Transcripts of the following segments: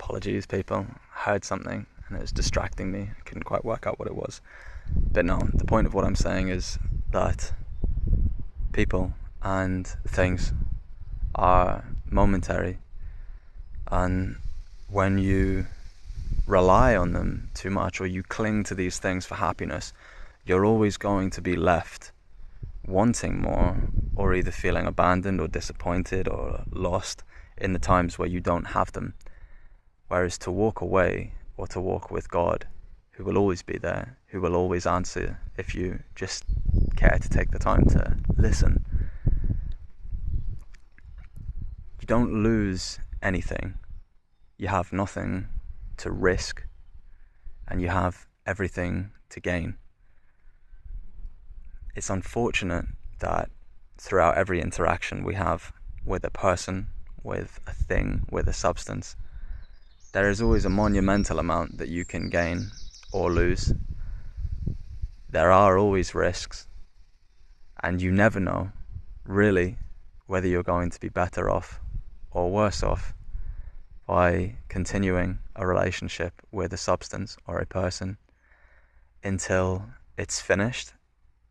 Apologies, people. I heard something and it was distracting me. I couldn't quite work out what it was. But no, the point of what I'm saying is that people and things are momentary, and when you rely on them too much or you cling to these things for happiness, you're always going to be left wanting more, or either feeling abandoned or disappointed or lost in the times where you don't have them. Whereas to walk away or to walk with God, who will always be there, who will always answer if you just care to take the time to listen. You don't lose anything. You have nothing to risk, and you have everything to gain. It's unfortunate that throughout every interaction we have with a person, with a thing, with a substance, there is always a monumental amount that you can gain or lose. There are always risks, and you never know, really, whether you're going to be better off or worse off by continuing a relationship with a substance or a person until it's finished,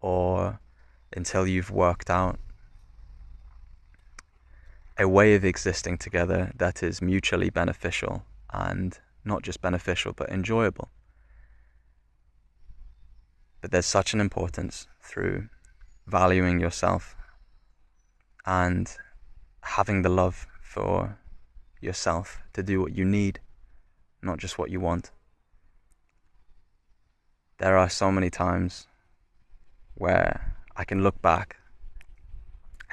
or until you've worked out a way of existing together that is mutually beneficial, and not just beneficial but enjoyable. But there's such an importance through valuing yourself and having the love for yourself to do what you need, not just what you want. There are so many times where I can look back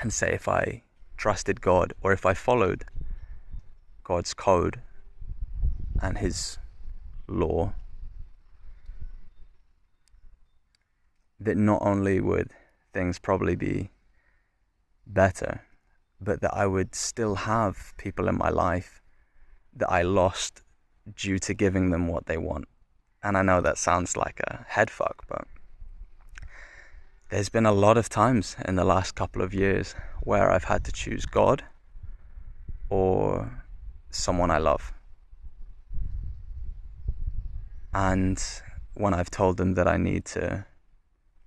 and say, if I trusted God, or if I followed God's code and his law, that not only would things probably be better, but that I would still have people in my life that I lost due to giving them what they want. And I know that sounds like a head fuck, but there's been a lot of times in the last couple of years where I've had to choose God or someone I love. And when I've told them that I need to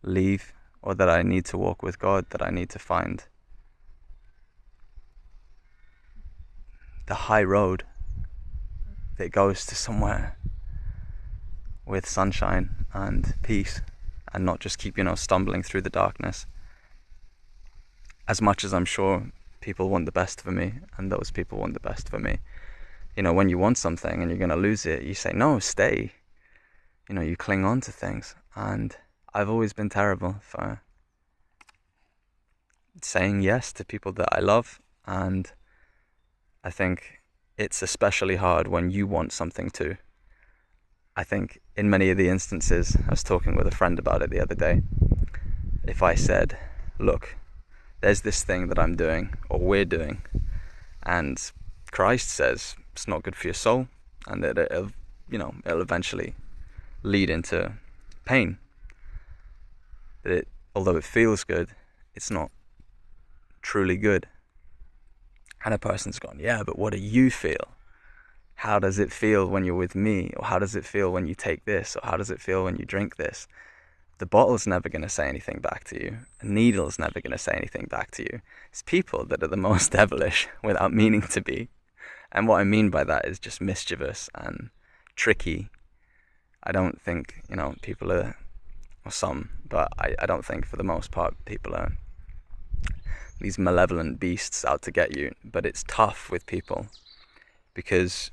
leave, or that I need to walk with God, that I need to find the high road that goes to somewhere with sunshine and peace, and not just keep, stumbling through the darkness. As much as I'm sure people want the best for me, and those people want the best for me, when you want something and you're going to lose it, you say, no, stay. You cling on to things. And I've always been terrible for saying yes to people that I love, and I think it's especially hard when you want something too. I think in many of the instances, I was talking with a friend about it the other day, if I said, look, there's this thing that I'm doing, or we're doing, and Christ says it's not good for your soul, and that it'll eventually lead into pain. That although it feels good, it's not truly good. And a person's gone, yeah, but what do you feel? How does it feel when you're with me? Or how does it feel when you take this? Or how does it feel when you drink this? The bottle's never going to say anything back to you. A needle's never going to say anything back to you. It's people that are the most devilish without meaning to be. And what I mean by that is just mischievous and tricky. I don't think, people are, or some, but I don't think for the most part people are these malevolent beasts out to get you. But it's tough with people, because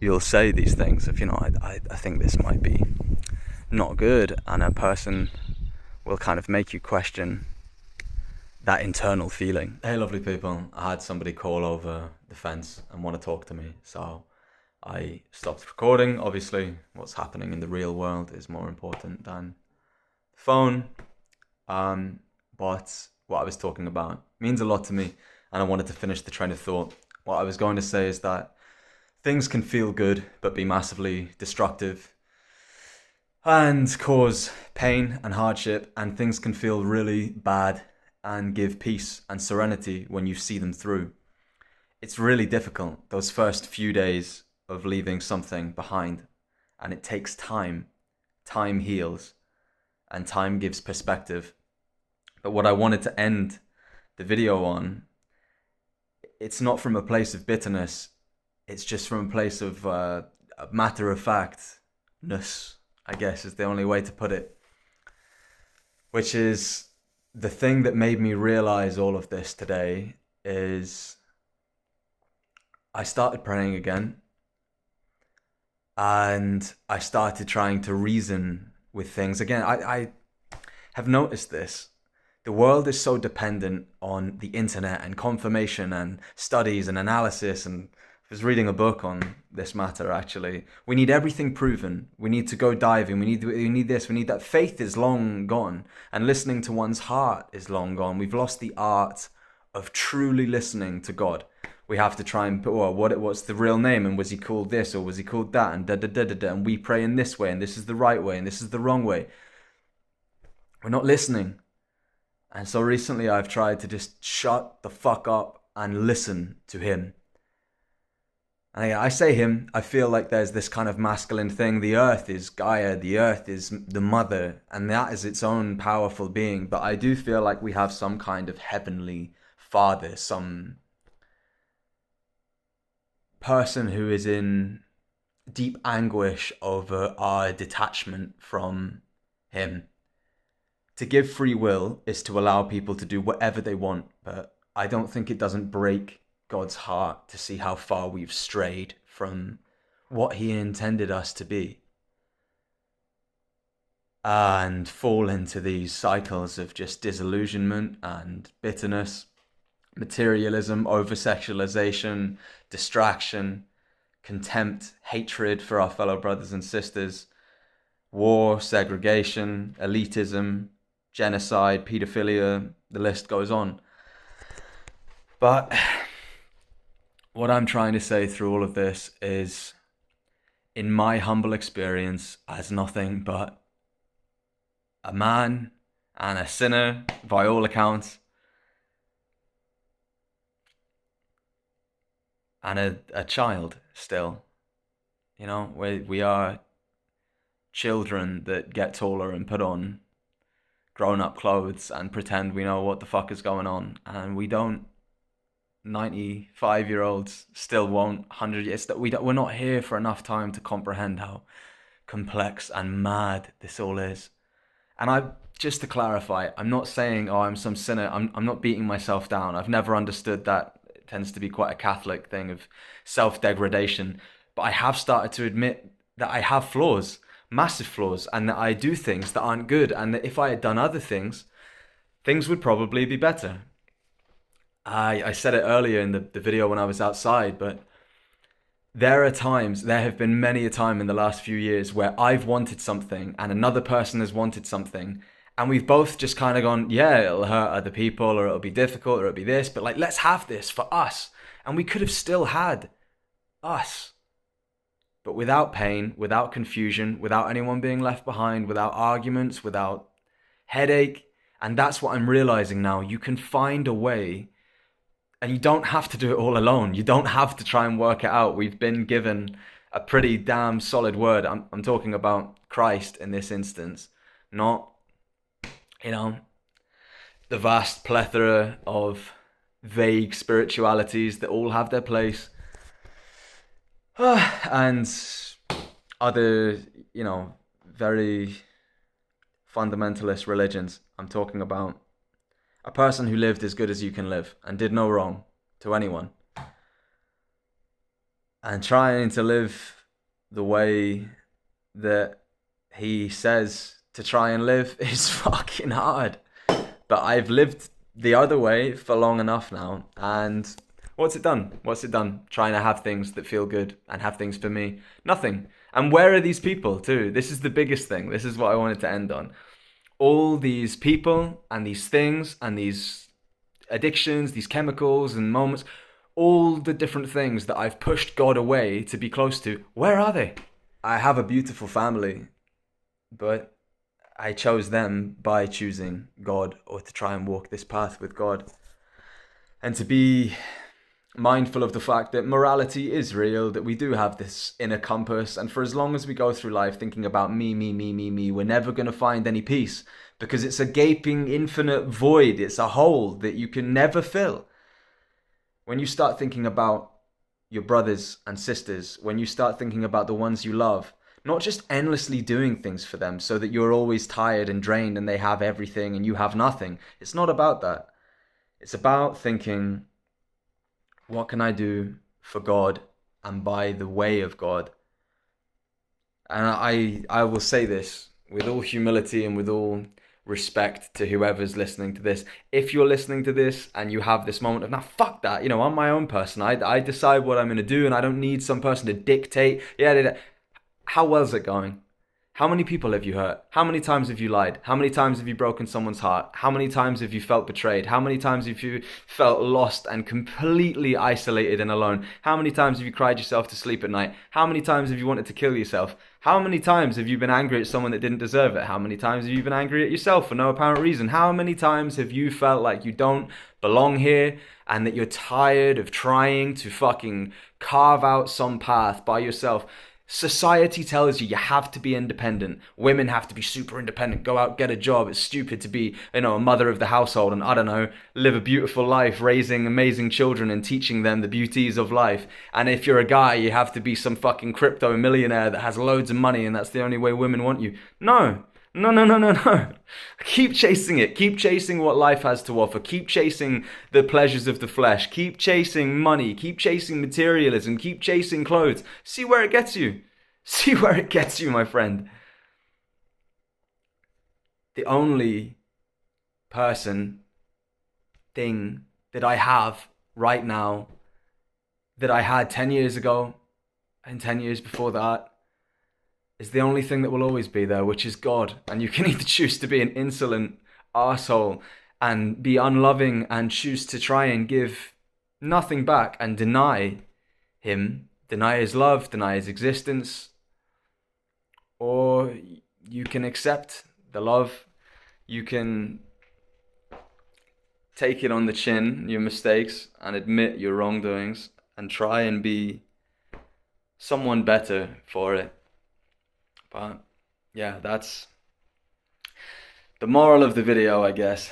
you'll say these things of, I think this might be not good, and a person will kind of make you question that internal feeling. Hey, lovely people, I had somebody call over the fence and want to talk to me, so I stopped recording. Obviously, what's happening in the real world is more important than the phone, but what I was talking about means a lot to me, and I wanted to finish the train of thought. What I was going to say is that things can feel good but be massively destructive and cause pain and hardship, and things can feel really bad and give peace and serenity when you see them through. It's really difficult those first few days of leaving something behind, and it takes time. Time heals, and time gives perspective. But what I wanted to end the video on, it's not from a place of bitterness, it's just from a place of matter of factness, I guess is the only way to put it. Which is the thing that made me realize all of this today is I started praying again, and I started trying to reason with things again. I have noticed this. The world is so dependent on the internet and confirmation and studies and analysis, and I was reading a book on this matter actually. We need everything proven. We need to go diving. We need this. We need that. Faith is long gone, and listening to one's heart is long gone. We've lost the art of truly listening to God. We have to try and put, what's the real name, and was he called this or was he called that, and and we pray in this way, and this is the right way, and this is the wrong way. We're not listening. And so recently I've tried to just shut the fuck up and listen to him. And I say him, I feel like there's this kind of masculine thing. The earth is Gaia, the earth is the mother, and that is its own powerful being. But I do feel like we have some kind of heavenly father, some person who is in deep anguish over our detachment from him. To give free will is to allow people to do whatever they want, but I don't think it doesn't break God's heart to see how far we've strayed from what he intended us to be, and fall into these cycles of just disillusionment and bitterness, materialism, over-sexualization, distraction, contempt, hatred for our fellow brothers and sisters, war, segregation, elitism, genocide, pedophilia, the list goes on. But what I'm trying to say through all of this is, in my humble experience as nothing but a man and a sinner by all accounts, and a child still, we are children that get taller and put on grown-up clothes and pretend we know what the fuck is going on, and we don't. 95-year-olds still won't. 100 years that we're not here for enough time to comprehend how complex and mad this all is. And just to clarify, I'm not saying I'm some sinner. I'm not beating myself down. I've never understood that. It tends to be quite a Catholic thing of self-degradation, but I have started to admit that I have flaws, massive flaws, and that I do things that aren't good, and that if I had done other things would probably be better. I said it earlier in the video when I was outside, but there have been many a time in the last few years where I've wanted something and another person has wanted something, and we've both just kind of gone, yeah, it'll hurt other people, or it'll be difficult, or it'll be this, but like, let's have this for us. And we could have still had us, but without pain, without confusion, without anyone being left behind, without arguments, without headache. And that's what I'm realizing now. You can find a way. And you don't have to do it all alone. You don't have to try and work it out. We've been given a pretty damn solid word. I'm talking about Christ in this instance, not, the vast plethora of vague spiritualities that all have their place. And other, very fundamentalist religions. I'm talking about a person who lived as good as you can live and did no wrong to anyone. And trying to live the way that he says to try and live is fucking hard. But I've lived the other way for long enough now. And what's it done? Trying to have things that feel good and have things for me. Nothing. And where are these people too? This is the biggest thing. This is what I wanted to end on. All these people and these things and these addictions, these chemicals and moments, all the different things that I've pushed God away to be close to, where are they? I have a beautiful family, but I chose them by choosing God, or to try and walk this path with God. And to be mindful of the fact that morality is real, that we do have this inner compass, and for as long as we go through life thinking about me, we're never going to find any peace, because it's a gaping infinite void. It's a hole that you can never fill. When you start thinking about your brothers and sisters, when you start thinking about the ones you love, not just endlessly doing things for them so that you're always tired and drained and they have everything and you have nothing. It's not about that. It's about thinking, what can I do for God and by the way of God? And I will say this with all humility and with all respect to whoever's listening to this. If you're listening to this and you have this moment of, nah, fuck that, I'm my own person. I decide what I'm going to do and I don't need some person to dictate. How well's it going? How many people have you hurt? How many times have you lied? How many times have you broken someone's heart? How many times have you felt betrayed? How many times have you felt lost and completely isolated and alone? How many times have you cried yourself to sleep at night? How many times have you wanted to kill yourself? How many times have you been angry at someone that didn't deserve it? How many times have you been angry at yourself for no apparent reason? How many times have you felt like you don't belong here and that you're tired of trying to fucking carve out some path by yourself? Society tells you have to be independent. Women have to be super independent. Go out, get a job. It's stupid to be, a mother of the household and, live a beautiful life, raising amazing children and teaching them the beauties of life. And if you're a guy, you have to be some fucking crypto millionaire that has loads of money and that's the only way women want you. No. Keep chasing it. Keep chasing what life has to offer. Keep chasing the pleasures of the flesh. Keep chasing money. Keep chasing materialism. Keep chasing clothes. See where it gets you. See where it gets you, my friend. The only thing that I have right now that I had 10 years ago and 10 years before that is the only thing that will always be there, which is God. And you can either choose to be an insolent arsehole and be unloving and choose to try and give nothing back and deny him, deny his love, deny his existence. Or you can accept the love. You can take it on the chin, your mistakes, and admit your wrongdoings and try and be someone better for it. But yeah, that's the moral of the video, I guess.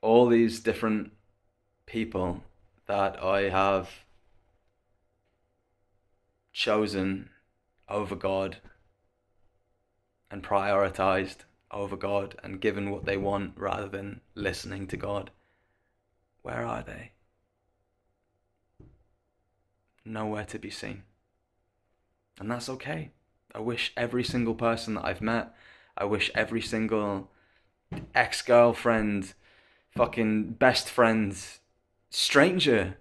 All these different people that I have chosen over God and prioritized over God and given what they want rather than listening to God. Where are they? Nowhere to be seen. And that's okay. I wish every single person that I've met, I wish every single ex-girlfriend, fucking best friend, stranger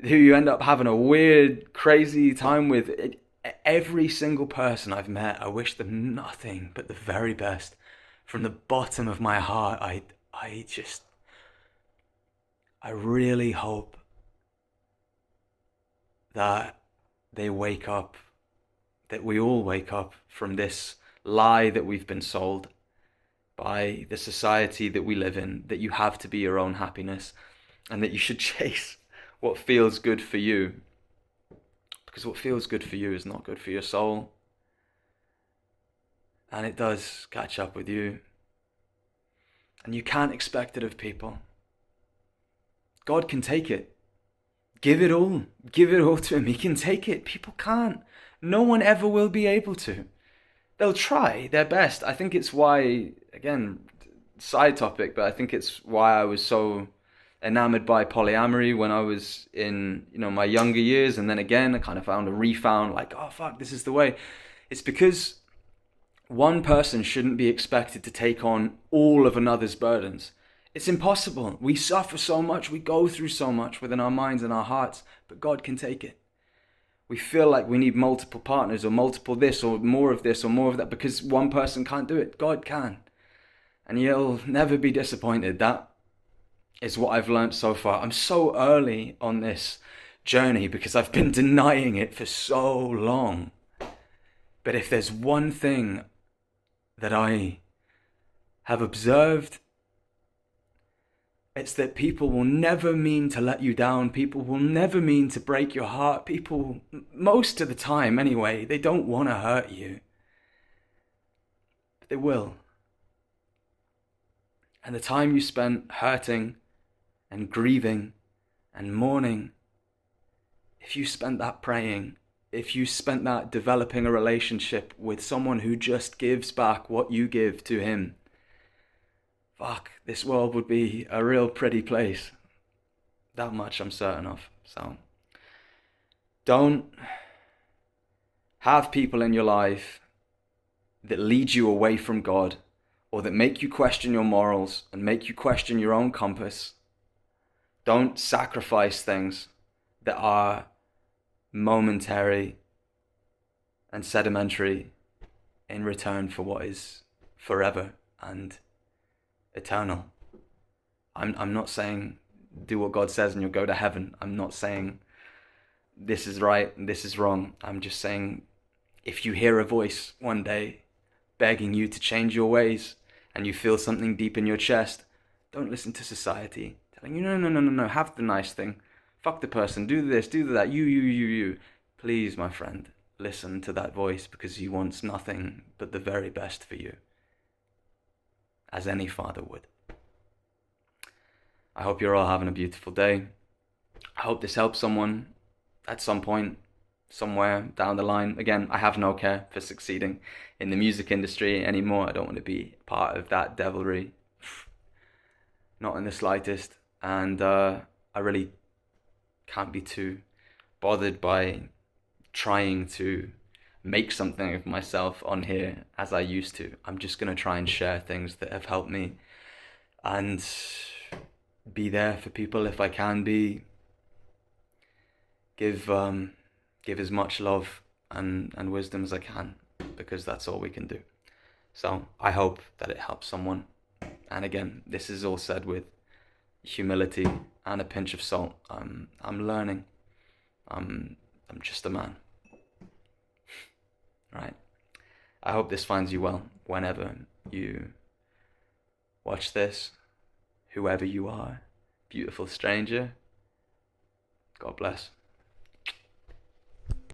who you end up having a weird, crazy time with, every single person I've met, I wish them nothing but the very best. From the bottom of my heart, I really hope that they wake up, that we all wake up from this lie that we've been sold by the society that we live in, that you have to be your own happiness and that you should chase what feels good for you. Because what feels good for you is not good for your soul. And it does catch up with you. And you can't expect it of people. God can take it. Give it all. Give it all to him. He can take it. People can't. No one ever will be able to. They'll try their best. I think it's why, again, side topic, but I think it's why I was so enamored by polyamory when I was in, my younger years. And then again, I kind of refound like, oh, fuck, this is the way. It's because one person shouldn't be expected to take on all of another's burdens. It's impossible. We suffer so much. We go through so much within our minds and our hearts, but God can take it. We feel like we need multiple partners or multiple this or more of this or more of that because one person can't do it. God can. And you'll never be disappointed. That is what I've learned so far. I'm so early on this journey because I've been denying it for so long. But if there's one thing that I have observed It's that people will never mean to let you down. People will never mean to break your heart. People, most of the time anyway, they don't want to hurt you. But they will. And the time you spent hurting and grieving and mourning, if you spent that praying, if you spent that developing a relationship with someone who just gives back what you give to him, fuck, this world would be a real pretty place. That much I'm certain of. So, don't have people in your life that lead you away from God, or that make you question your morals and make you question your own compass. Don't sacrifice things that are momentary and sedimentary in return for what is forever and eternal. I'm not saying do what God says and you'll go to heaven. I'm not saying this is right and this is wrong. I'm just saying if you hear a voice one day begging you to change your ways and you feel something deep in your chest, don't listen to society telling you, no, have the nice thing. Fuck the person, do this, do that, you. Please, my friend, listen to that voice because he wants nothing but the very best for you, as any father would. I hope you're all having a beautiful day. I hope this helps someone at some point, somewhere down the line. Again, I have no care for succeeding in the music industry anymore. I don't want to be part of that devilry. Not in the slightest. And I really can't be too bothered by trying to make something of myself on here as I used to. I'm just going to try and share things that have helped me and be there for people if I can be. Give as much love and wisdom as I can, because that's all we can do. So I hope that it helps someone. And again, this is all said with humility and a pinch of salt. I'm learning. I'm just a man. Right. I hope this finds you well whenever you watch this. Whoever you are, beautiful stranger, God bless.